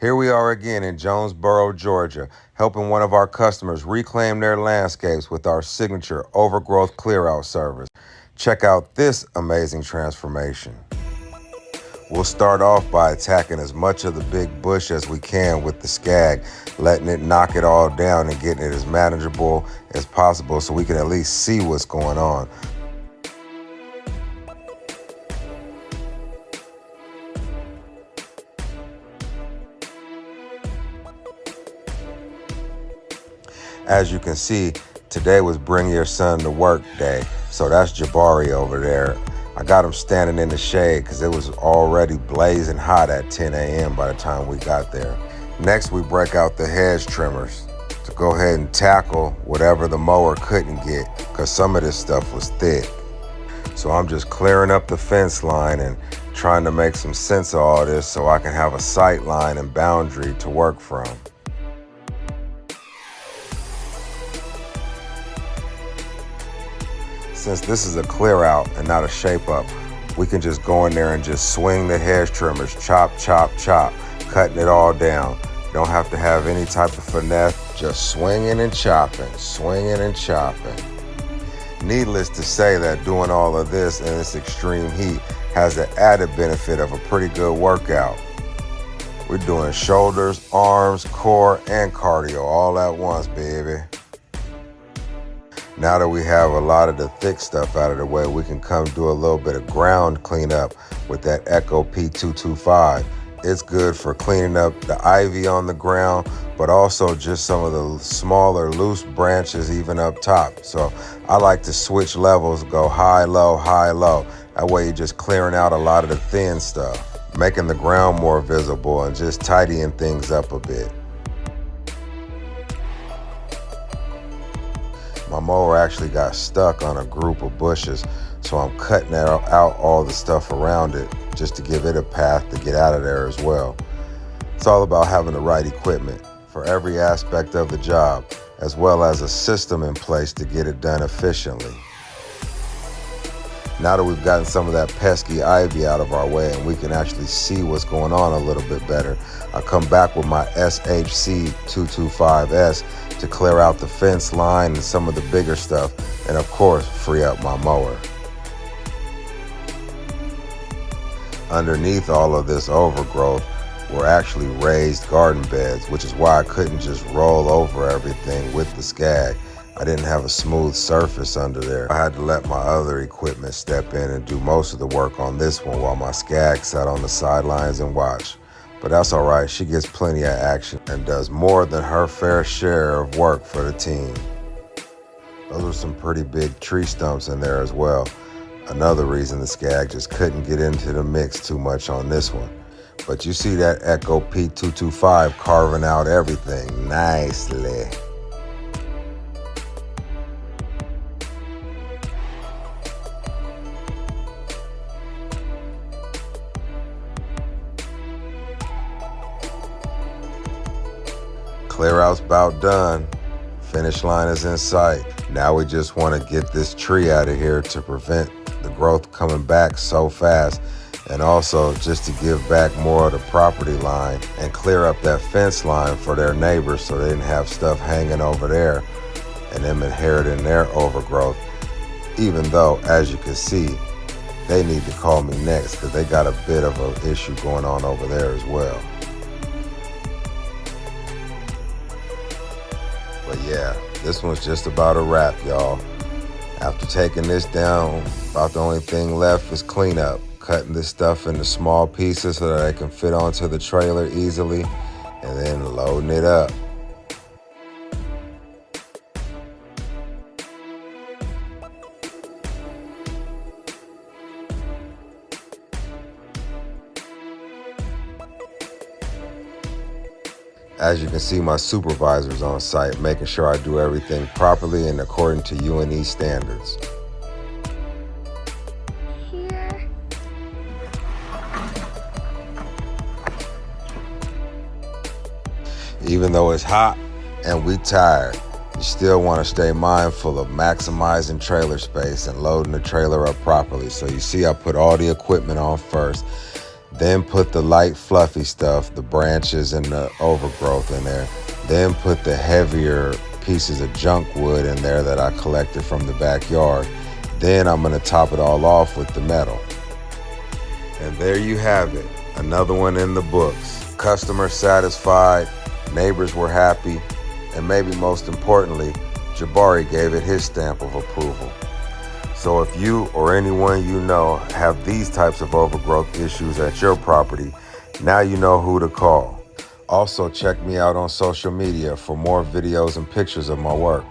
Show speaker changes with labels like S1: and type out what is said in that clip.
S1: Here we are again in Jonesboro, Georgia, helping one of our customers reclaim their landscapes with our signature overgrowth clear-out service. Check out this amazing transformation. We'll start off by attacking as much of the big bush as we can with the scag, letting it knock it all down and getting it as manageable as possible so we can at least see what's going on. As you can see, today was Bring Your Son to Work Day, so that's Jabari over there. I got him standing in the shade because it was already blazing hot at 10 a.m. by the time we got there. Next, we break out the hedge trimmers to go ahead and tackle whatever the mower couldn't get because some of this stuff was thick. So I'm just clearing up the fence line and trying to make some sense of all this so I can have a sight line and boundary to work from. Since this is a clear out and not a shape up, we can just go in there and just swing the hedge trimmers, chop, chop, chop, cutting it all down. You don't have to have any type of finesse, just swinging and chopping, swinging and chopping. Needless to say that doing all of this in this extreme heat has the added benefit of a pretty good workout. We're doing shoulders, arms, core, and cardio all at once, baby. Now that we have a lot of the thick stuff out of the way, we can come do a little bit of ground cleanup with that Echo P225. It's good for cleaning up the ivy on the ground, but also just some of the smaller loose branches even up top. So I like to switch levels, go high, low, high, low. That way you're just clearing out a lot of the thin stuff, making the ground more visible and just tidying things up a bit. My mower actually got stuck on a group of bushes, so I'm cutting out all the stuff around it just to give it a path to get out of there as well. It's all about having the right equipment for every aspect of the job, as well as a system in place to get it done efficiently. Now that we've gotten some of that pesky ivy out of our way and we can actually see what's going on a little bit better, I come back with my SHC 225S to clear out the fence line and some of the bigger stuff, and of course, free up my mower. Underneath all of this overgrowth were actually raised garden beds, which is why I couldn't just roll over everything with the scag. I didn't have a smooth surface under there. I had to let my other equipment step in and do most of the work on this one while my scag sat on the sidelines and watched. But that's all right, she gets plenty of action and does more than her fair share of work for the team. Those were some pretty big tree stumps in there as well. Another reason the scag just couldn't get into the mix too much on this one. But you see that Echo P225 carving out everything nicely. Clear out's about done. Finish line is in sight. Now we just want to get this tree out of here to prevent the growth coming back so fast, and also just to give back more of the property line and clear up that fence line for their neighbors so they didn't have stuff hanging over there and them inheriting their overgrowth. Even though, as you can see, they need to call me next because they got a bit of an issue going on over there as well. But yeah, this one's just about a wrap, y'all. After taking this down, about the only thing left is cleanup. Cutting this stuff into small pieces so that it can fit onto the trailer easily, and then loading it up. As you can see, my supervisor's on site, making sure I do everything properly and according to UNE standards.
S2: Here.
S1: Even though it's hot and we tired, you still want to stay mindful of maximizing trailer space and loading the trailer up properly. So you see I put all the equipment on first. Then put the light fluffy stuff, the branches and the overgrowth in there. Then put the heavier pieces of junk wood in there that I collected from the backyard. Then I'm gonna top it all off with the metal. And there you have it, another one in the books. Customer satisfied, neighbors were happy, and maybe most importantly, Jabari gave it his stamp of approval. So if you or anyone you know have these types of overgrowth issues at your property, now you know who to call. Also check me out on social media for more videos and pictures of my work.